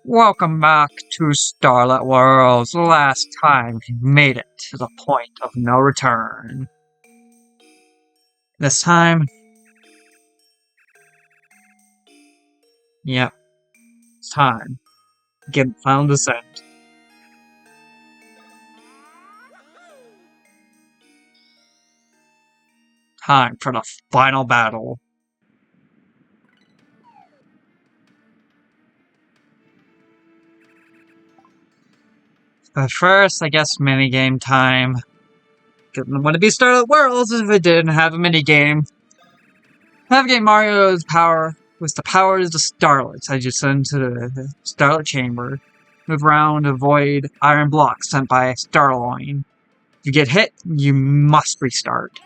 Welcome back to Starlite Worlds. Last time we made it to the point of no return. This time, yep, it's time. Get final descent. Time for the final battle. But first, I guess minigame time. Didn't want to be Starlite Worlds if it didn't have a minigame. Navigate Mario's power with the powers of the Starlights. I just sent to the Starlight Chamber. Move around, avoid iron blocks sent by Starline. If you get hit, you must restart.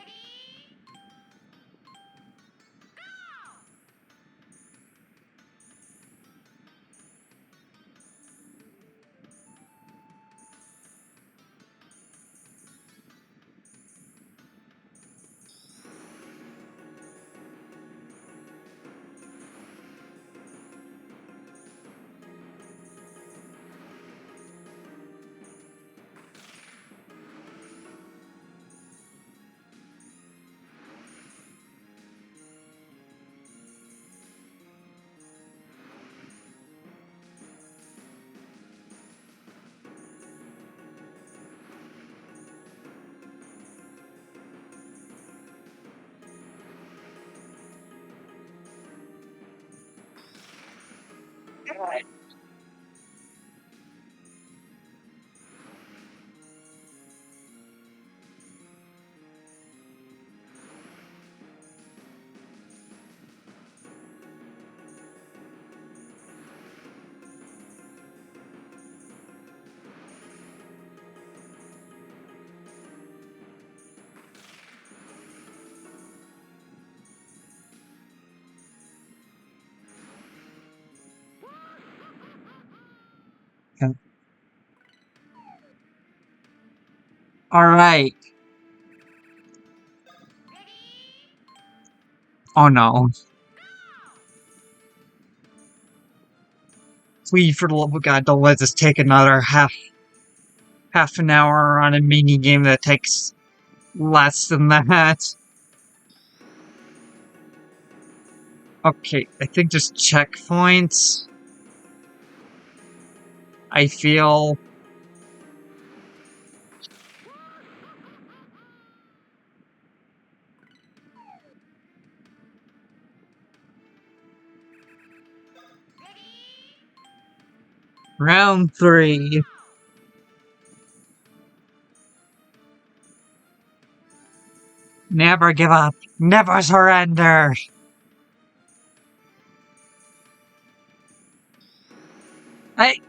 Alright. Oh no. Please, for the love of God, don't let this take another half an hour on a mini game that takes less than that. Okay, I think just checkpoints. I feel round 3. Never give up. Never surrender. I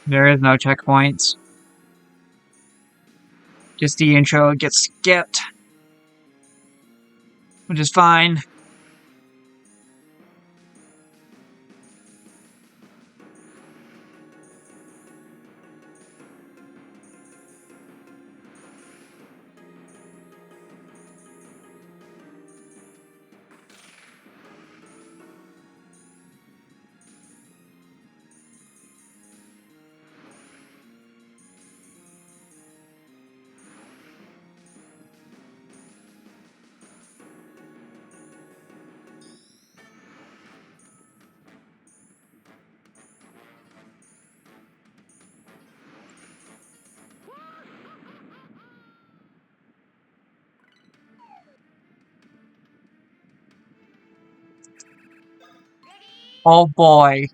There is no checkpoints. Just the intro gets skipped. Which is fine. Oh boy.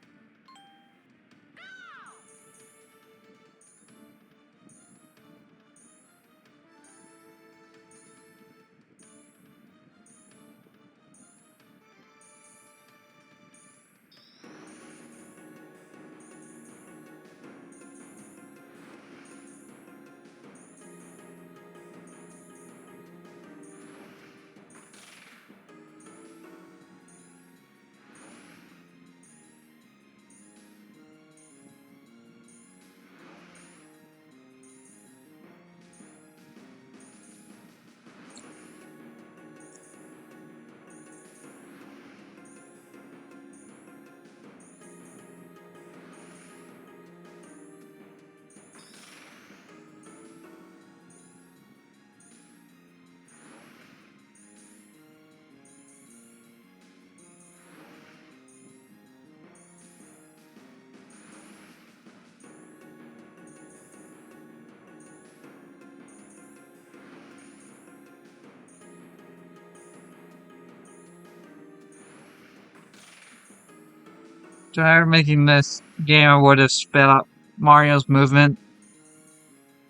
Try making this game, I would have sped up Mario's movement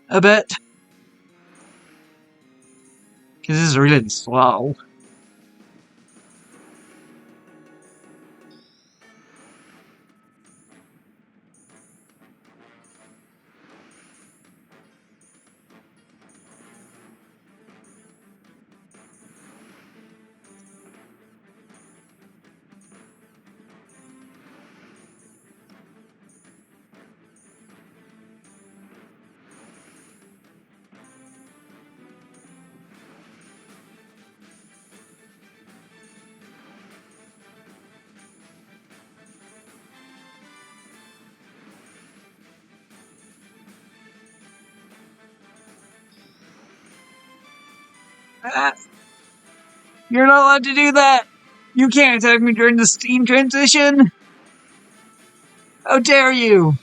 a bit. Because this is really slow. Ah, you're not allowed to do that! You can't attack me during the Steam transition! How dare you!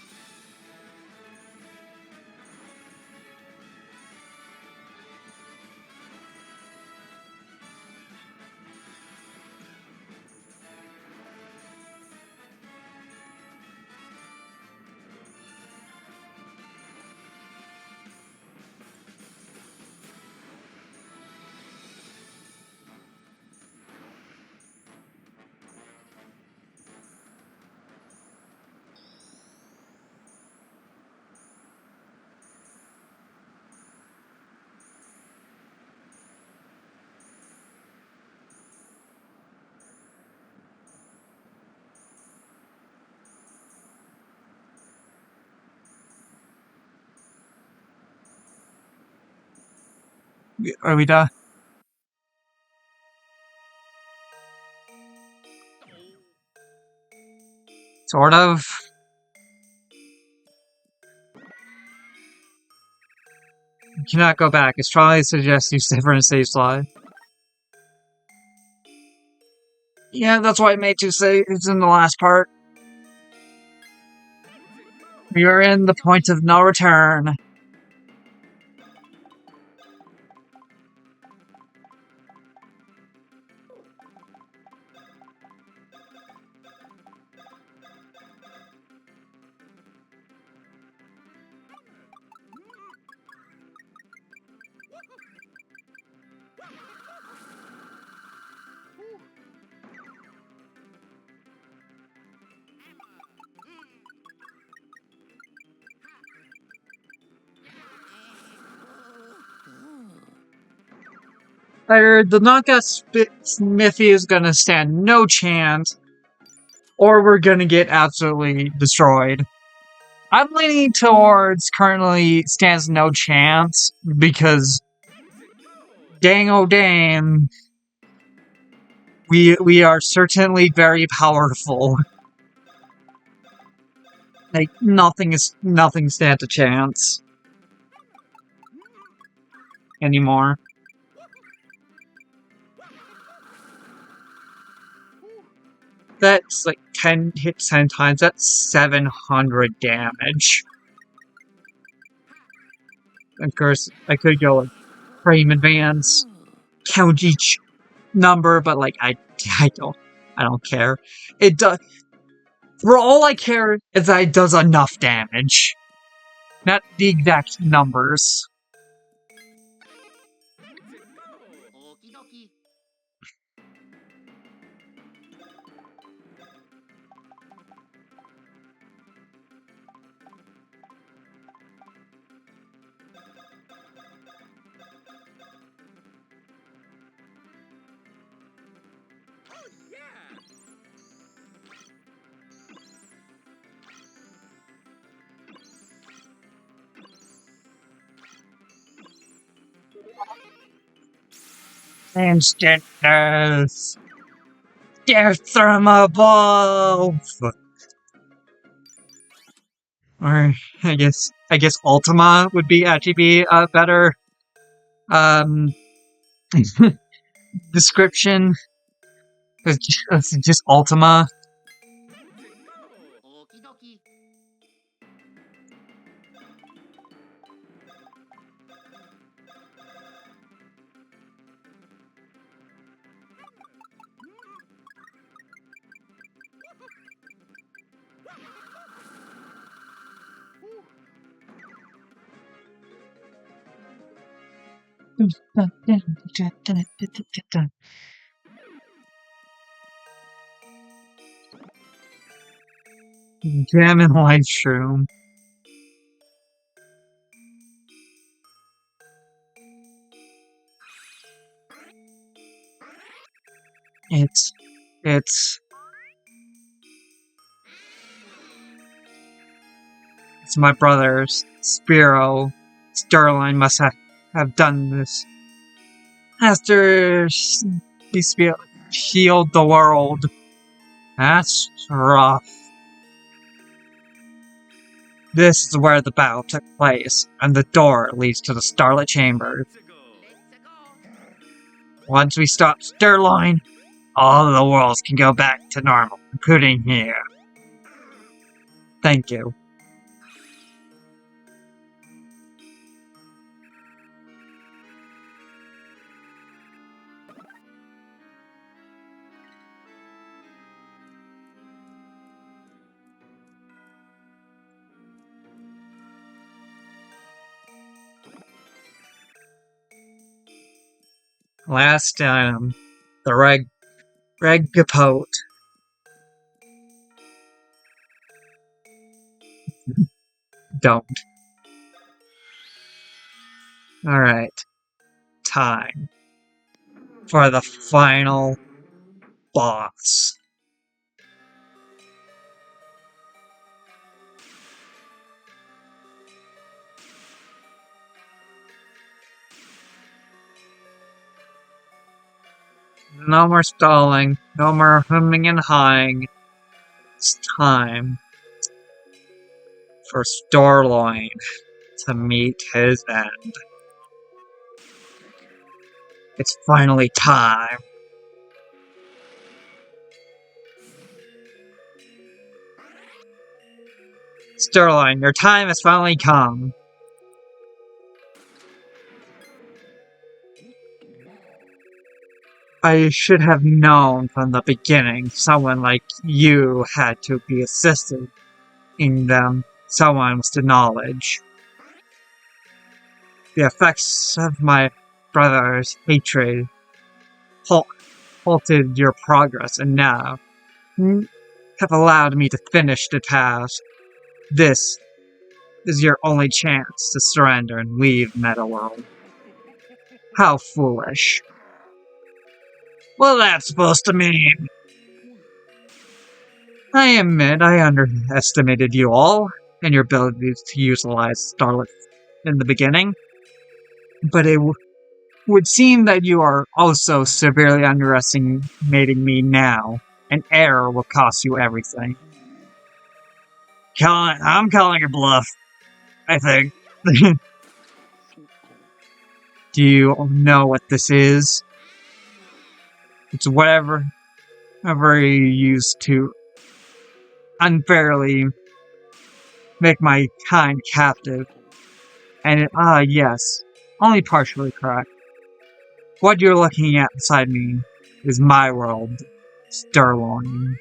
Are we done? Sort of. You cannot go back. It's strongly suggests you stay for a safe slot. Yeah, that's why I made you say it's in the last part. We are in the point of no return. The knockout Smithy is gonna stand no chance, or we're gonna get absolutely destroyed. I'm leaning towards currently stands no chance because dang oh dang, we are certainly very powerful. Like nothing stands a chance anymore. That's like 10 hits 10 times, that's 700 damage. Of course, I could go like frame advance, count each number, but like I don't care. It does. For all I care is that it does enough damage, not the exact numbers. Instant death. Death from above. Or I guess Ultima would be actually be a better um description. It's just Ultima. Jam and light shroom. It's my brothers. Spiro, Starline must have done this. Master healed the world. That's rough. This is where the battle took place, and the door leads to the Starlit Chamber. Once we stop Starline, all of the worlds can go back to normal, including here. Thank you. Last item, the Reg Capote. Don't. Alright. Time for the final boss. No more stalling, no more humming and hawing. It's time for Starline to meet his end. It's finally time. Starline, your time has finally come. I should have known from the beginning someone like you had to be assisted in them. Someone with the knowledge. The effects of my brother's hatred halted your progress, and now have allowed me to finish the task. This is your only chance to surrender and leave Metaworld. How foolish. What that's supposed to mean? I admit I underestimated you all and your abilities to utilize Starlite in the beginning, but it would seem that you are also severely underestimating me now. An error will cost you everything. I'm calling your bluff, I think. Do you know what this is? It's whatever you used to unfairly make my kind captive. And yes, only partially correct. What you're looking at beside me is my world, Sterling.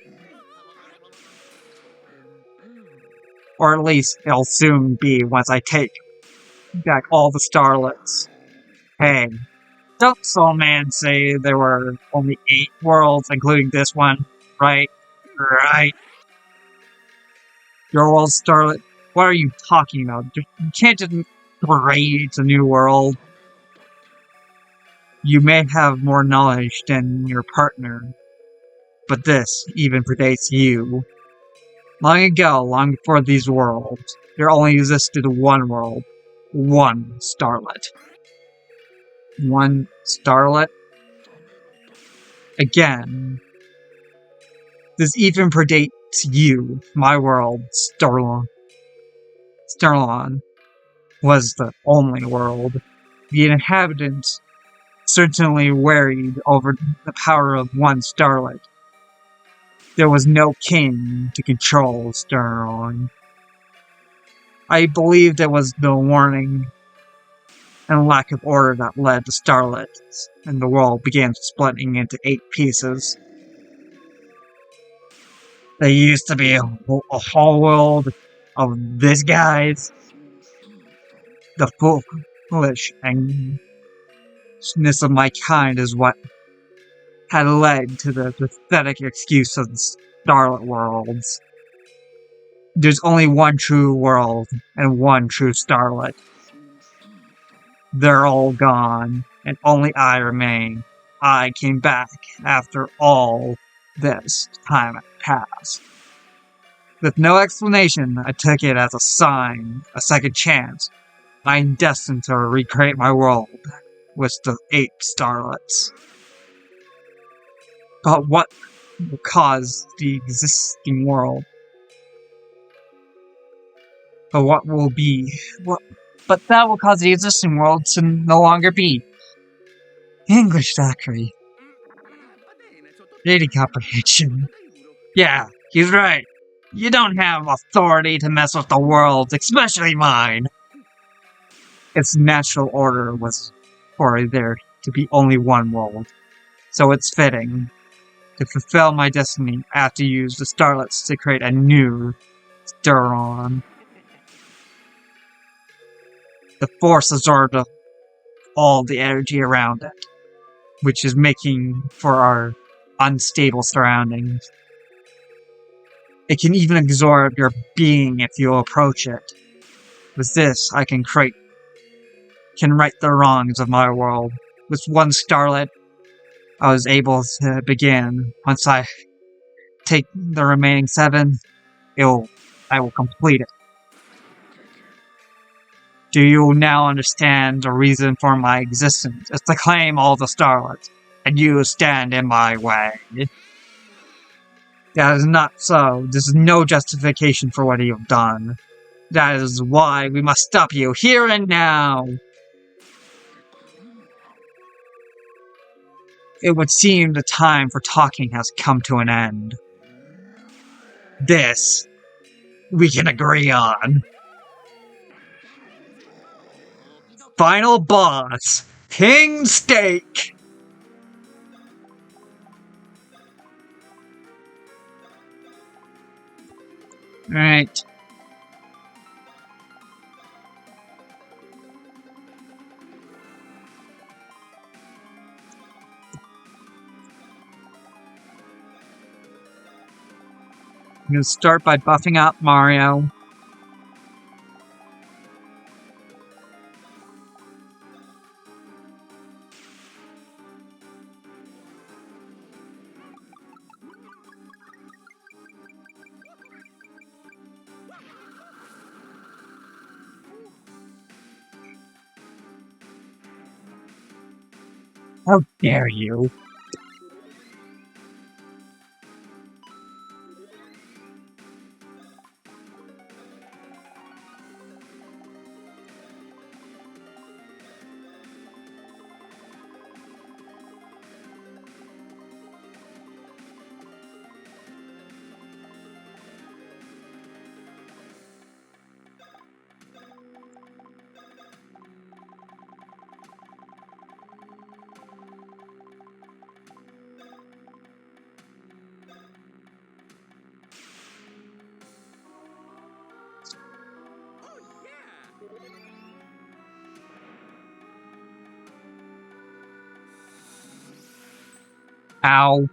Or at least it'll soon be once I take back all the starlets. Hey, don't Soul Man say there were only 8 worlds, including this one, right? Right. Your world, Starlet? What are you talking about? You can't just create a new world. You may have more knowledge than your partner, but this even predates you. Long ago, long before these worlds, there only existed one world. One Starlet. One Starlet? Again. This even predates you, my world, Starlon. Starlon was the only world. The inhabitants certainly worried over the power of one Starlet. There was no king to control Starlon. I believed it was the warning and lack of order that led to Starlet, and the world began splitting into 8 pieces. There used to be a whole world of this guys, the foolish and selfishness of my kind is what had led to the pathetic excuse of the Starlit worlds. There's only one true world and one true Starlit. They're all gone, and only I remain. I came back after all this time had passed. With no explanation, I took it as a sign, a second chance. I'm destined to recreate my world with the 8 starlets. But what will cause the existing world? But what will be? But that will cause the existing world to no longer be. English, Zachary. Reading comprehension. Yeah, he's right. You don't have authority to mess with the world, especially mine. Its natural order was for there to be only one world. So it's fitting. To fulfill my destiny, I have to use the starlets to create a new Duron. The force absorbed all the energy around it, which is making for our unstable surroundings. It can even absorb your being if you approach it. With this, I can right the wrongs of my world. With one starlet, I was able to begin. Once I take the remaining 7, I will complete it. Do you now understand the reason for my existence? It's to claim all the starlets, and you stand in my way. That is not so. This is no justification for what you have done. That is why we must stop you here and now. It would seem the time for talking has come to an end. This, we can agree on. Final boss, King Steak. Alright. I'm going to start by buffing up Mario. How dare you? Ow.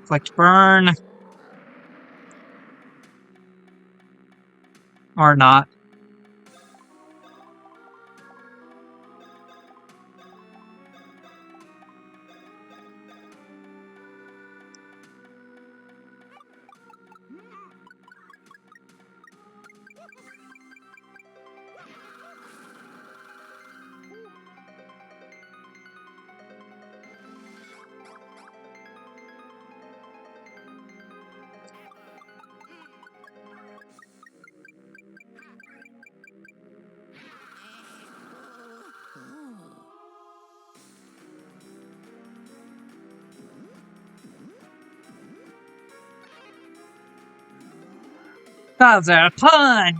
Click burn. Or not. Bowser, punch!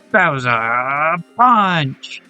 Bowser, punch!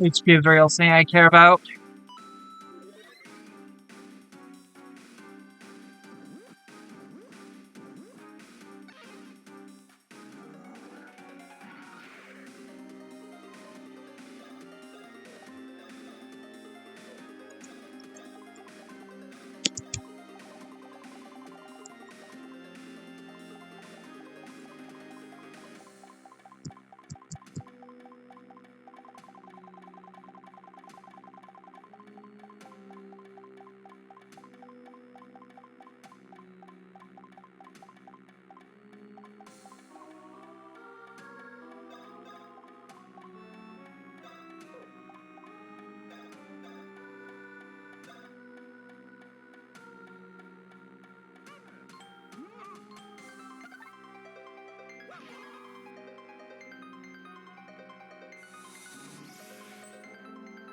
HP is the real thing I care about.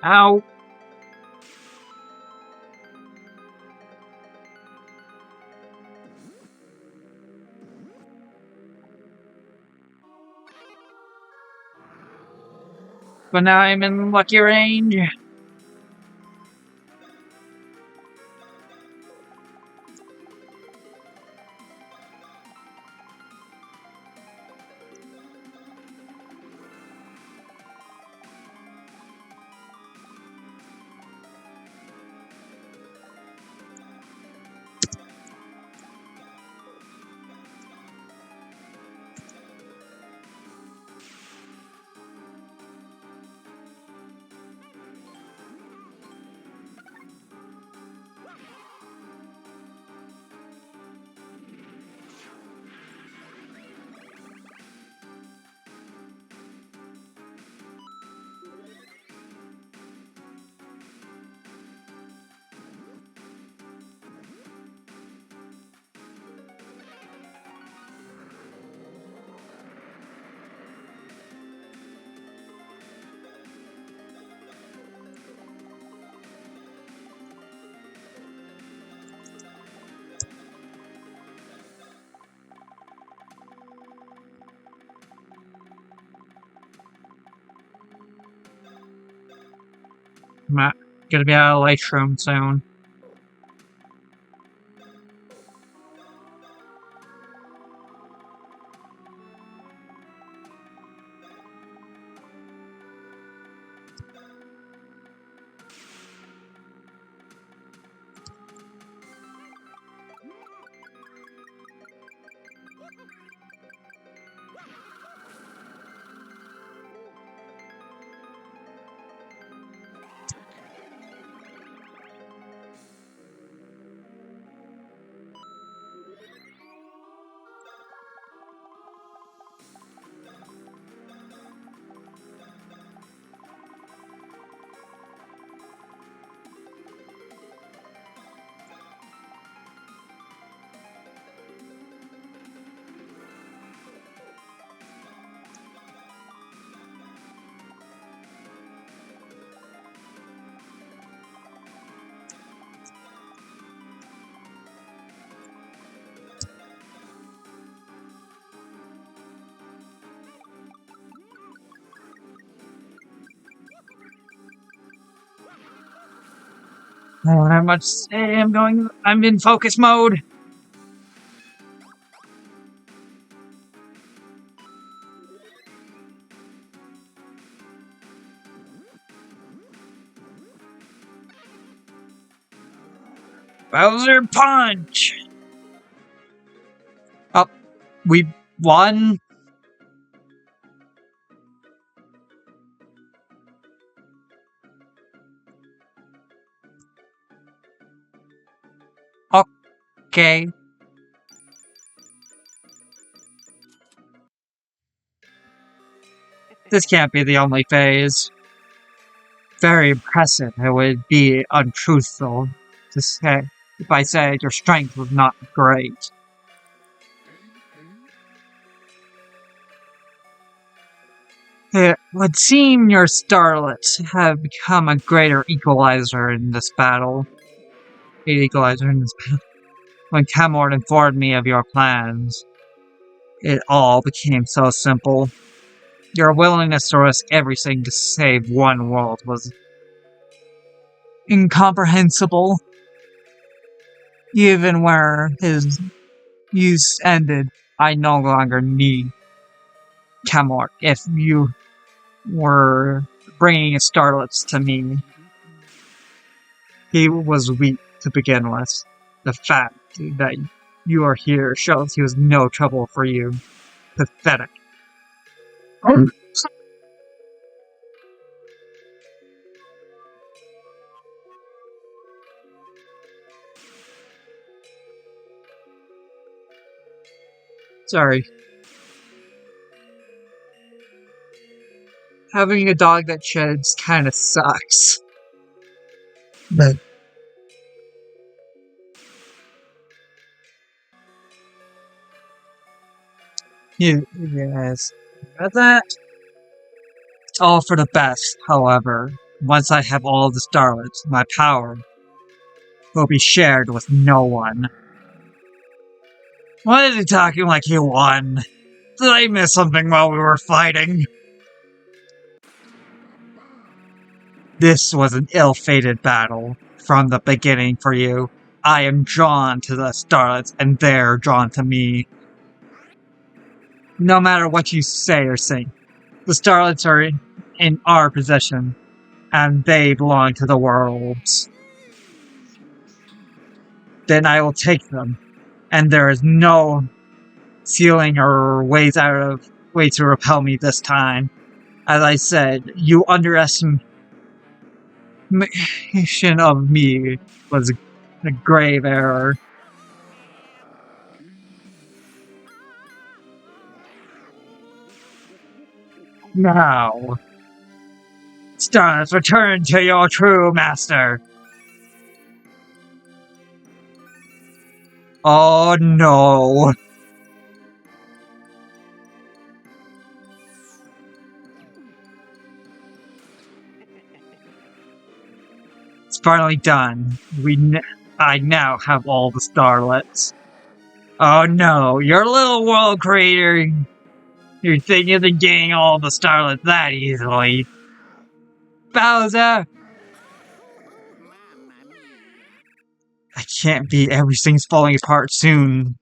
Ow. But now I'm in lucky range. Gonna be out of Lightroom soon. I don't have much to say. I'm in focus mode. Bowser punch! Oh, we won? Okay. This can't be the only phase. Very impressive. It would be untruthful to say if I said your strength was not great. It would seem your starlets have become a greater equalizer in this battle. When Camord informed me of your plans, it all became so simple. Your willingness to risk everything to save one world was incomprehensible. Even where his use ended, I no longer need Camort. If you were bringing starlets to me, he was weak to begin with. The fact that you are here shows he was no trouble for you. Pathetic. Sorry. Having a dog that sheds kind of sucks. But yes. But that's all for the best, however. Once I have all the starlets, my power will be shared with no one. Why is he talking like he won? Did I miss something while we were fighting? This was an ill-fated battle from the beginning for you. I am drawn to the starlets, and they're drawn to me. No matter what you say or sing, the starlets are in our possession, and they belong to the worlds. Then I will take them, and there is no ceiling or way to repel me this time. As I said, you underestimation of me was a grave error. Now, stars, return to your true master. Oh no. It's finally done. I now have all the starlets. Oh no, your little world creator. You're thinking of getting all the starlets that easily. Bowser! can't be everything's falling apart soon.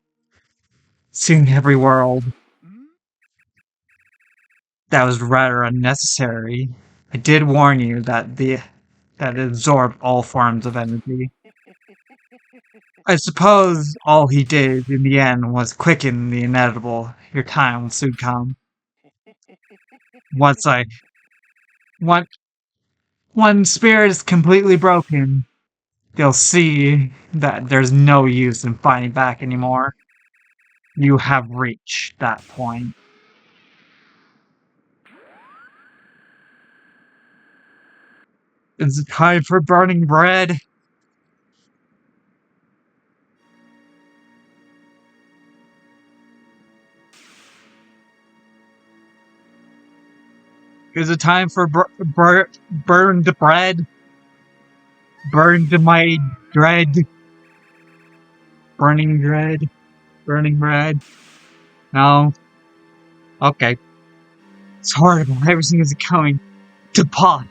Soon every world. That was rather unnecessary. I did warn you that it absorbed all forms of energy. I suppose all he did in the end was quicken the inevitable. Your time will soon come. Once I one one spirit is completely broken, they'll see that there's no use in fighting back anymore. You have reached that point. Is it time for burning bread? Is it time for burn the bread? Burn to my dread. Burning dread. Burning bread. No. Okay. It's horrible. Everything is going to pot.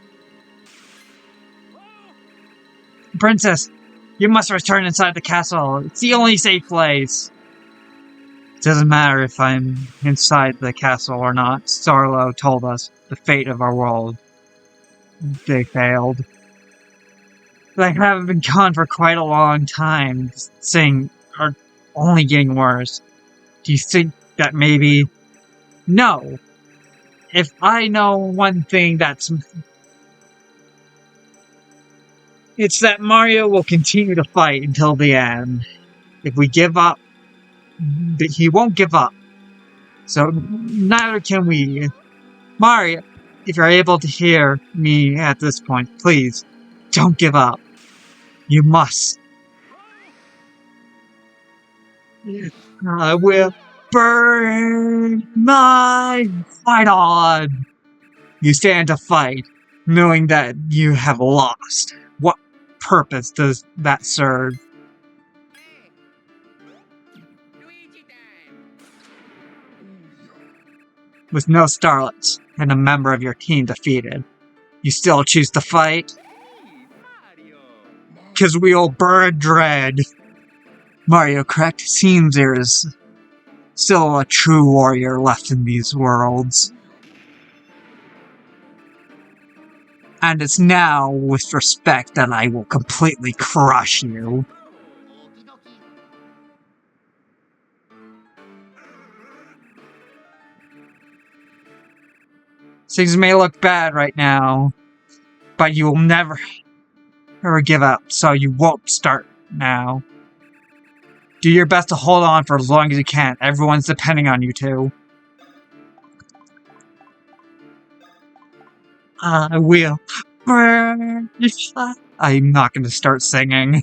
Princess, you must return inside the castle. It's the only safe place. It doesn't matter if I'm inside the castle or not. Starlo told us the fate of our world. They failed. They haven't been gone for quite a long time. Things are only getting worse. Do you think that maybe... No. If I know one thing, it's that Mario will continue to fight until the end. If we give up, he won't give up. So neither can we. Mario, if you're able to hear me at this point, please, don't give up. You must. I will burn my fight on. You stand to fight, knowing that you have lost. What purpose does that serve? With no Starlights and a member of your team defeated, you still choose to fight? Because we'll burn dread. Mario, correct? Seems there is still a true warrior left in these worlds. And it's now with respect that I will completely crush you. Things may look bad right now, but you will never ever give up, so you won't start now. Do your best to hold on for as long as you can. Everyone's depending on you too. I will. I'm not going to start singing.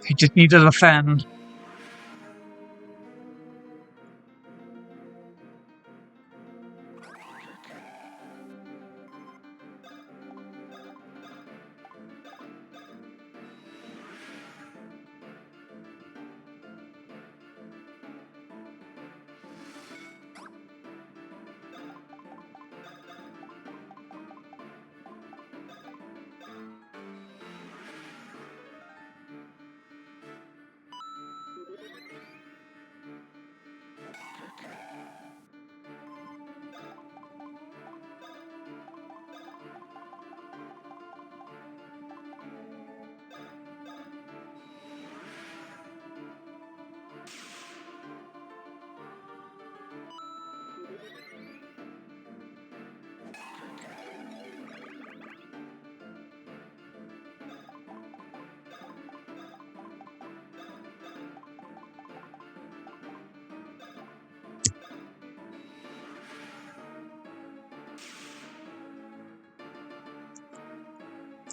I just need to defend.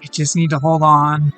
I just need to hold on.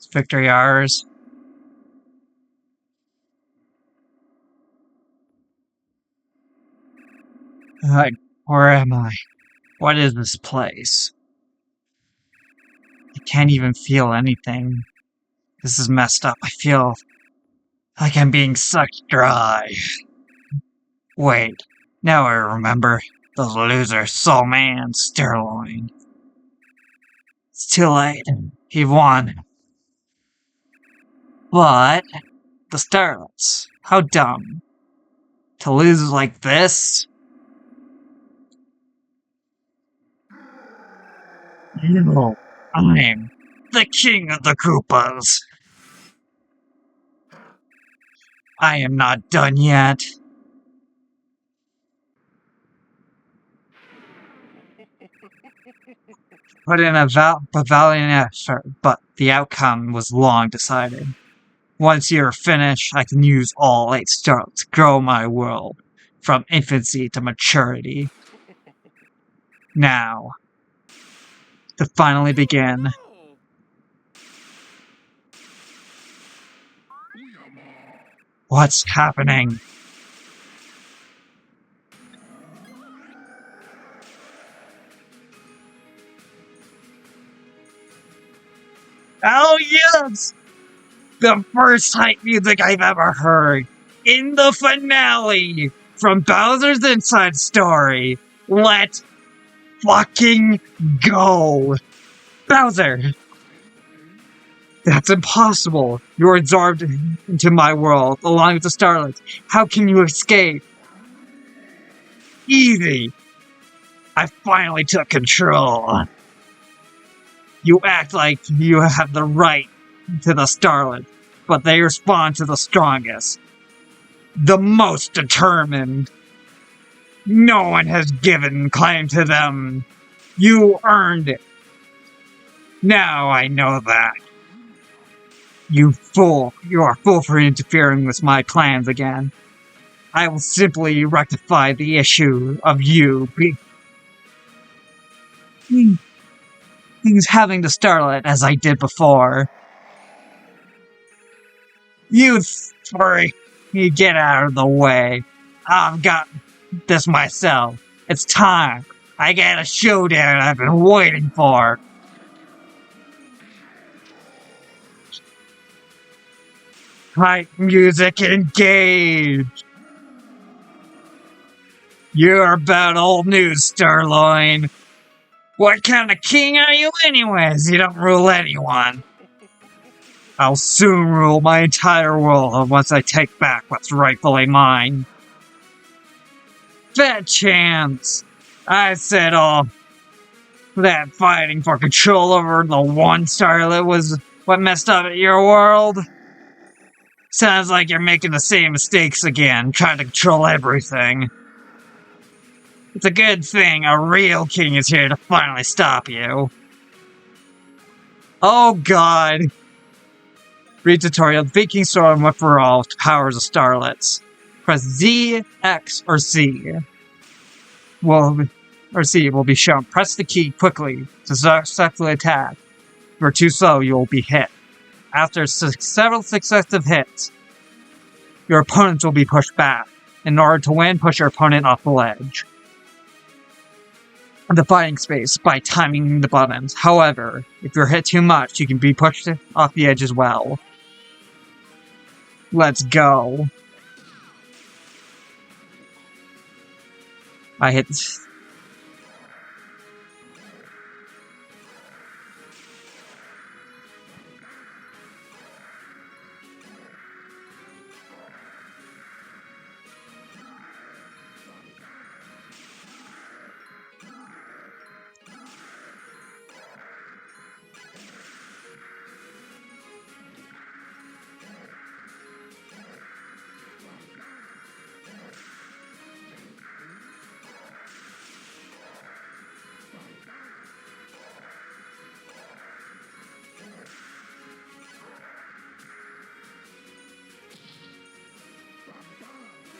It's victory ours. Where am I? What is this place? I can't even feel anything. This is messed up. I feel like I'm being sucked dry. Wait, now I remember. The loser, Soul Man, Starlite. It's too late. He won. But the Starlights, how dumb. To lose like this? No, I'm the king of the Koopas. I am not done yet. Put in a valiant effort, but the outcome was long decided. Once you're finished, I can use all 8 stars to grow my world, from infancy to maturity. Now, to finally begin. What's happening? Oh yes! The first hype music I've ever heard! In the finale! From Bowser's Inside Story! Let's fucking go! Bowser! That's impossible! You're absorbed into my world, along with the Starlight. How can you escape? Easy! I finally took control! You act like you have the right to the Starlet, but they respond to the strongest. The most determined. No one has given claim to them. You earned it. Now I know that. You fool. You are a fool for interfering with my plans again. I will simply rectify the issue of you things having the Starlet as I did before. You three, you get out of the way. I've got this myself. It's time. I get a showdown I've been waiting for. Hype music engage. You're about old news, Starline. What kind of king are you anyways? You don't rule anyone. I'll soon rule my entire world once I take back what's rightfully mine. Fat chance! I said all that fighting for control over the one Starlet was what messed up your world. Sounds like you're making the same mistakes again, trying to control everything. It's a good thing a real king is here to finally stop you. Oh god. Read tutorial. Viking Sword and Whip for all powers of Starlets. Press Z, X, or C. C will be shown. Press the key quickly to successfully attack. If you're too slow, you will be hit. After several successive hits, your opponents will be pushed back. In order to win, push your opponent off the ledge. The fighting space by timing the buttons. However, if you're hit too much, you can be pushed off the edge as well. Let's go. I hit...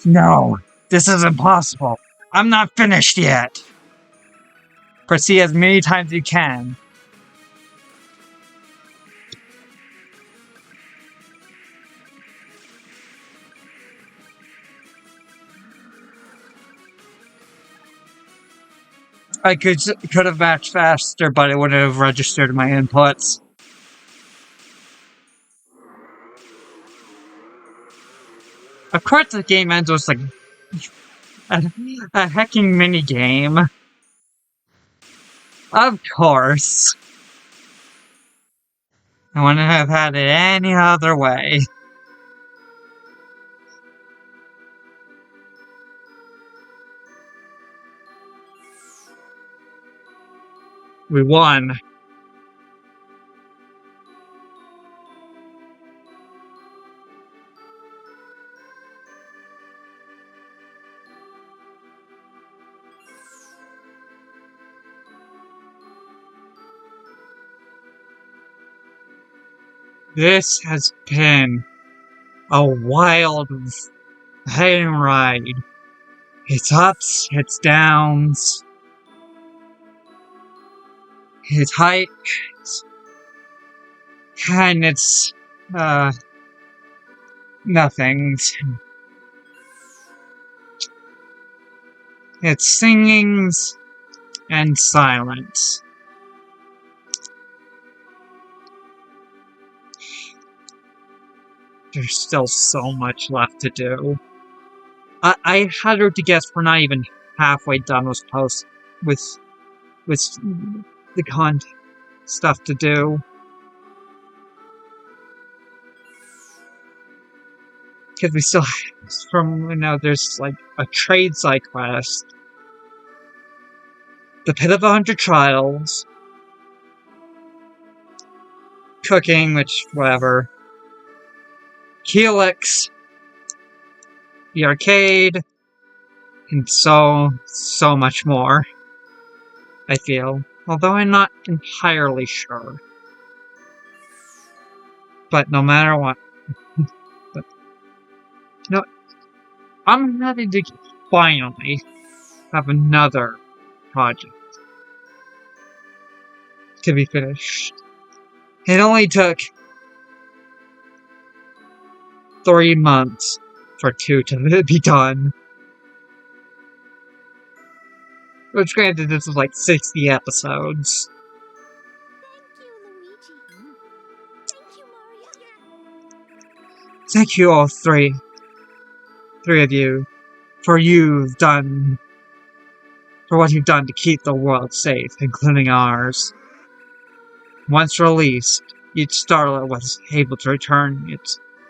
No, this is impossible. I'm not finished yet. Proceed as many times as you can. I could have matched faster, but it wouldn't have registered my inputs. Of course, the game ends with like a hacking mini game. Of course. I wouldn't have had it any other way. We won. This has been a wild hay ride. It's ups, it's downs, it's heights, and it's nothings. It's singings and silence. There's still so much left to do. I hazard to guess we're not even halfway done with the content stuff to do. Because we still there's like a trade side quest, the Pit of 100 Trials, cooking, which whatever, Helix, the arcade, and so much more, I feel. Although I'm not entirely sure. But no matter what. I'm happy to finally have another project to be finished. It only took 3 months for 2 to be done. Which, granted, this is like 60 episodes. Thank you, all three of you, for what you've done to keep the world safe, including ours. Once released, each Starlite was able to return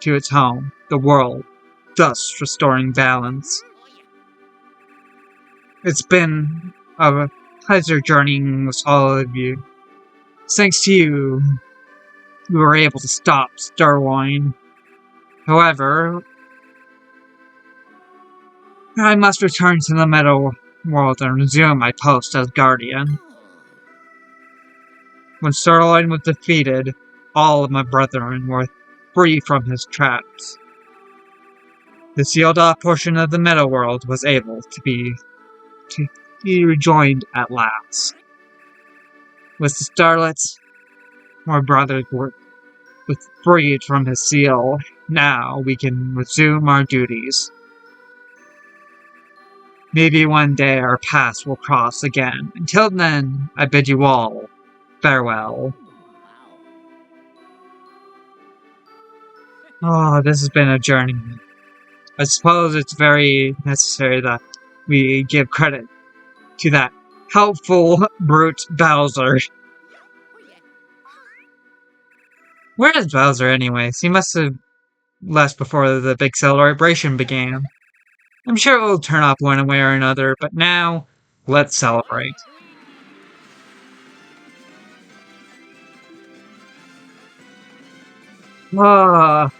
to its home, the world, thus restoring balance. It's been a pleasure journeying with all of you. Thanks to you, we were able to stop Starline. However, I must return to the Metal World and resume my post as Guardian. When Starline was defeated, all of my brethren were free from his traps. The sealed-off portion of the Metal World was able to be rejoined at last. With the Starlights, my brothers were freed from his seal. Now we can resume our duties. Maybe one day our paths will cross again. Until then, I bid you all farewell. Oh, this has been a journey. I suppose it's very necessary that we give credit to that helpful brute Bowser. Where is Bowser anyways? He must have left before the big celebration began. I'm sure it will turn up one way or another, but now, let's celebrate. Ah,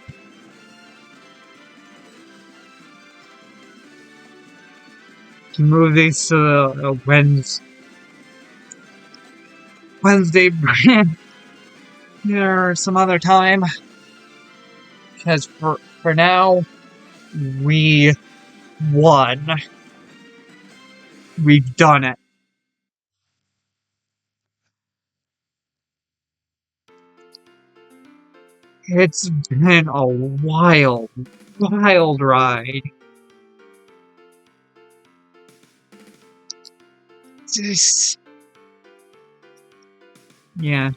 to move these to the Wednesday or some other time. Because for now, we won. We've done it. It's been a wild, wild ride. Just, yeah.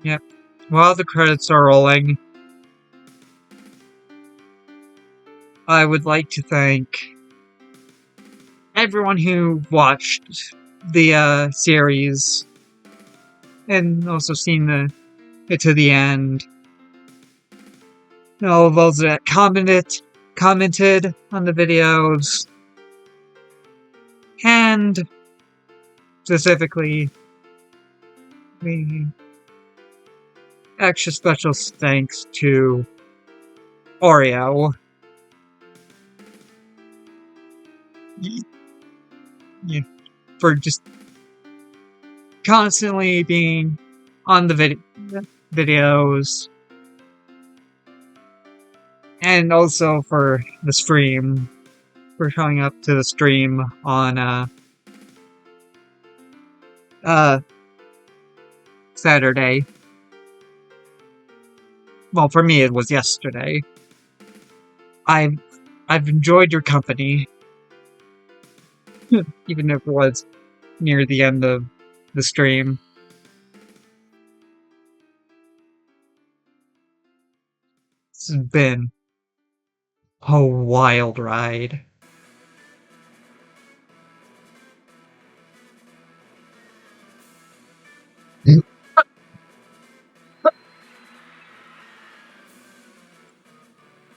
Yep. While the credits are rolling, I would like to thank everyone who watched the series and also seen it to the end. All of those that commented on the videos, and specifically the extra special thanks to Oreo. Yeah, for just constantly being on the videos, and also for the stream, for showing up to the stream on Saturday. Well, for me it was yesterday. I've enjoyed your company, even if it was near the end of the stream. It's been a wild ride.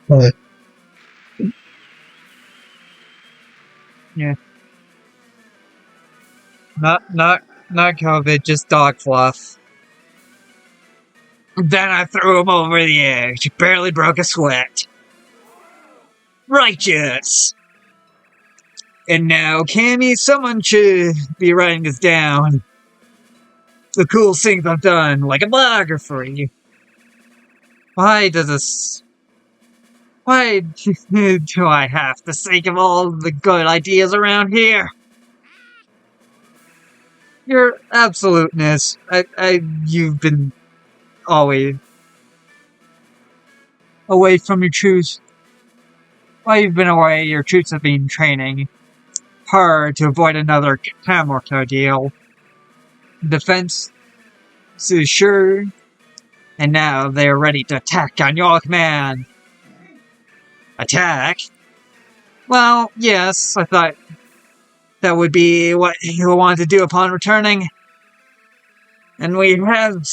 What? Yeah. Not COVID, just dog fluff. Then I threw him over the edge. He barely broke a sweat. Righteous! And now, Cammy, someone should be writing this down. The cool things I've done, like a biography. Why does this... Why do I have to think of all the good ideas around here? Your absoluteness. You've been always away from your truths. While you've been away, your troops have been training hard to avoid another Camork ordeal. Defense is sure, and now they are ready to attack on your command. Attack? Well, yes, I thought that would be what you wanted to do upon returning. And we have the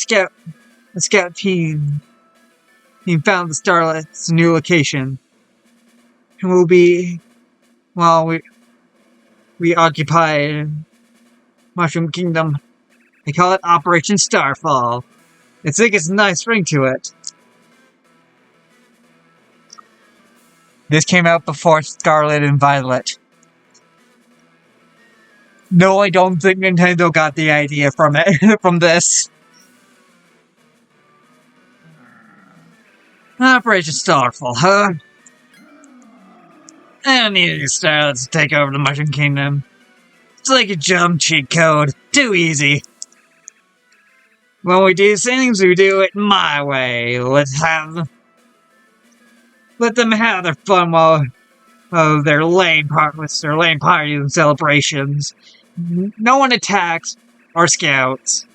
scout team. He found the Starlite's new location. And we'll be, well, we occupied Mushroom Kingdom. They call it Operation Starfall. I think it's a nice ring to it. This came out before Scarlet and Violet. No, I don't think Nintendo got the idea from it, from this. Operation Starfall, huh? I don't need any Starlights to take over the Mushroom Kingdom. It's like a jump cheat code. Too easy. When we do things, we do it my way. Let's have Let them have their fun while their lame parties and celebrations. No one attacks our scouts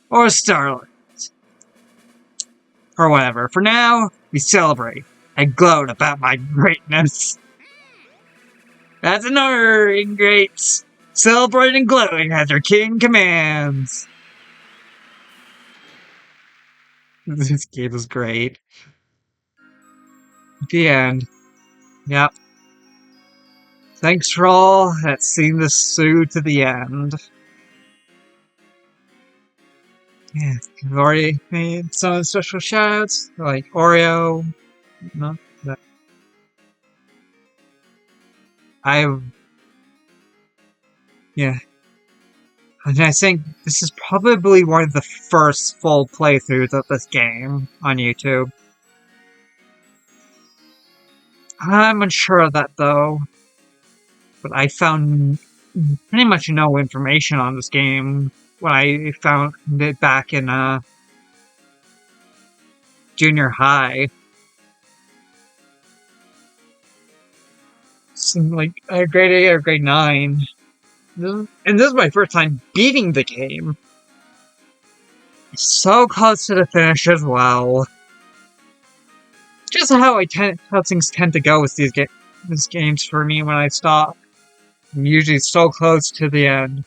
or Starlite or whatever. For now, we celebrate and gloat about my greatness. That's another ingrates. Celebrating and gloating as our king commands. This game is great. The end. Yep. Thanks for all that's seen this through to the end. Yeah, we've already made some special shoutouts, like Oreo. No, that yeah. And I think this is probably one of the first full playthroughs of this game on YouTube. I'm unsure of that though, but I found pretty much no information on this game when I found it back in junior high. Like grade 8 or grade 9. And this is my first time beating the game. So close to the finish as well. Just how how things tend to go with these games for me when I stop. I'm usually so close to the end,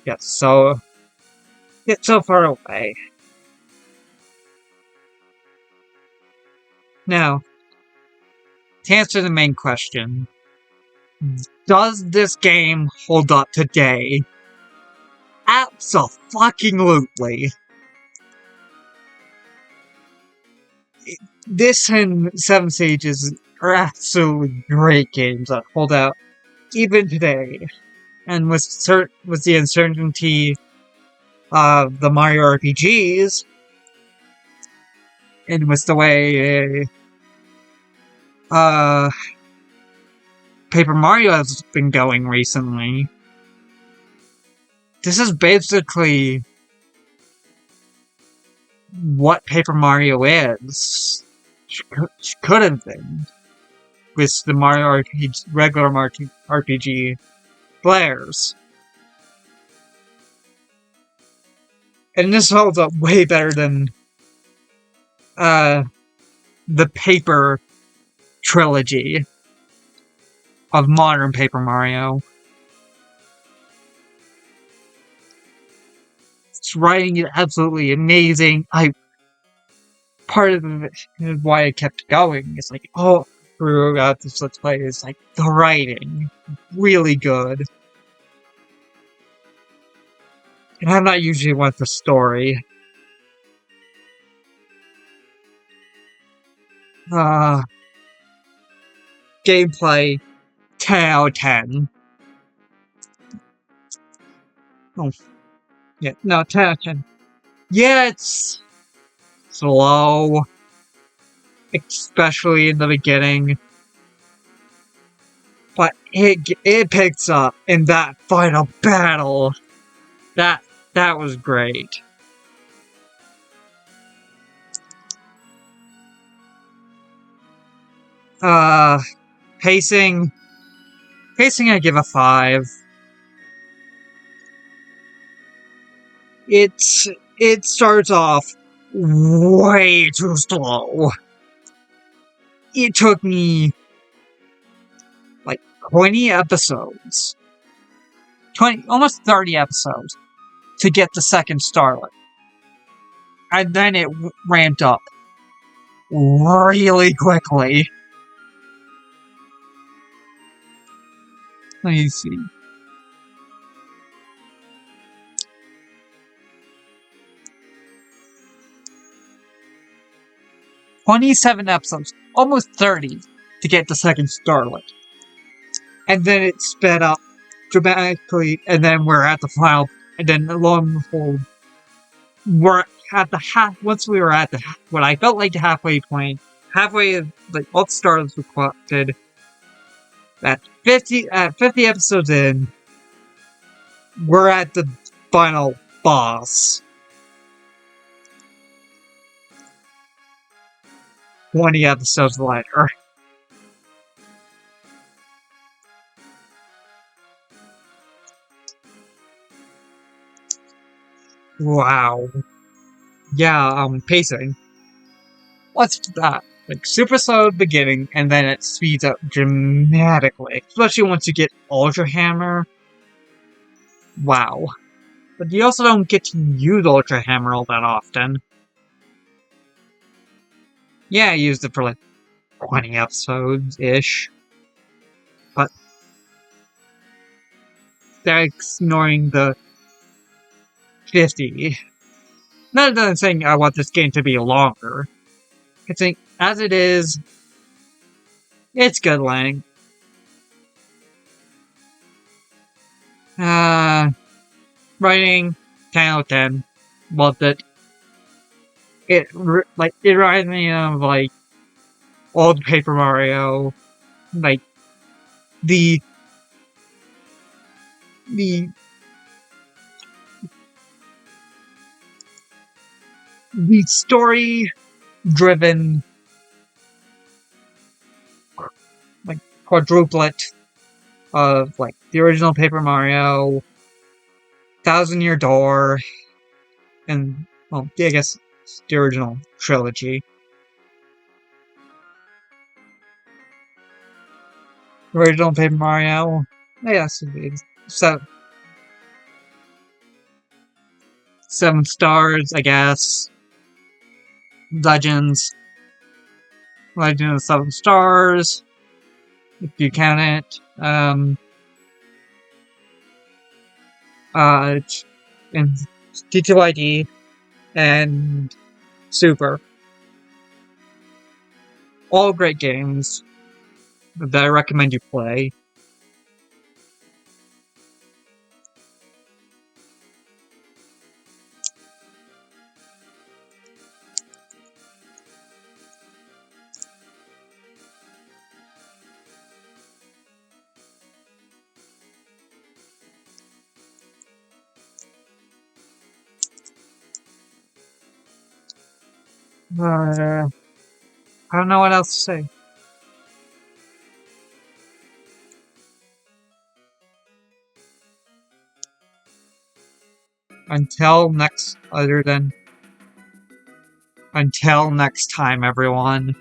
yet so far away. Now, to answer the main question, does this game hold up today? Absolutely. This and Seven Sages are absolutely great games that hold out even today. And with the uncertainty of the Mario RPGs, and with the way Paper Mario has been going recently, this is basically what Paper Mario is. Could have been with the Mario RPG, regular Mario RPG players. And this holds up way better than the Paper trilogy of modern Paper Mario. Its writing is absolutely amazing. Part of it is why I kept going. It's like, throughout this Let's Play, is like the writing. Really good. And I'm not usually one for story. Gameplay, 10 out of 10. Oh, yeah, no, 10 out of 10. Yeah, it's slow, especially in the beginning. But it picks up in that final battle. That was great. Pacing, I give a 5. It starts off way too slow. It took me like 20 episodes, almost 30 episodes to get the second Starlite. And then it ramped up really quickly. Let me see. "27 episodes, almost 30, to get the second Starlite. And then it sped up dramatically, and then we're at the final, and then lo and behold, we're at the once we were at what I felt like the halfway point, like, all the Starlights were collected, at 50 episodes in, we're at the final boss. 20 episodes later. Wow. Yeah, pacing. What's that? Like, super slow at the beginning, and then it speeds up dramatically. Especially once you get Ultra Hammer. Wow. But you also don't get to use Ultra Hammer all that often. Yeah, I used it for like 20 episodes-ish. But they're ignoring the 50. Not that I'm saying I want this game to be longer. I think, as it is, it's good length. Writing, 10 out of 10. Loved it. It reminds me of like old Paper Mario, like the the the story driven like quadruplet of like the original Paper Mario, Thousand Year Door, and well, yeah, I guess the original trilogy. Original Paper Mario, yes, seven stars, I guess. Legends, Legend of the Seven Stars, if you count it. Uh, and T2ID and Super. All great games that I recommend you play. I don't know what else to say. Until next, other than until next time, everyone.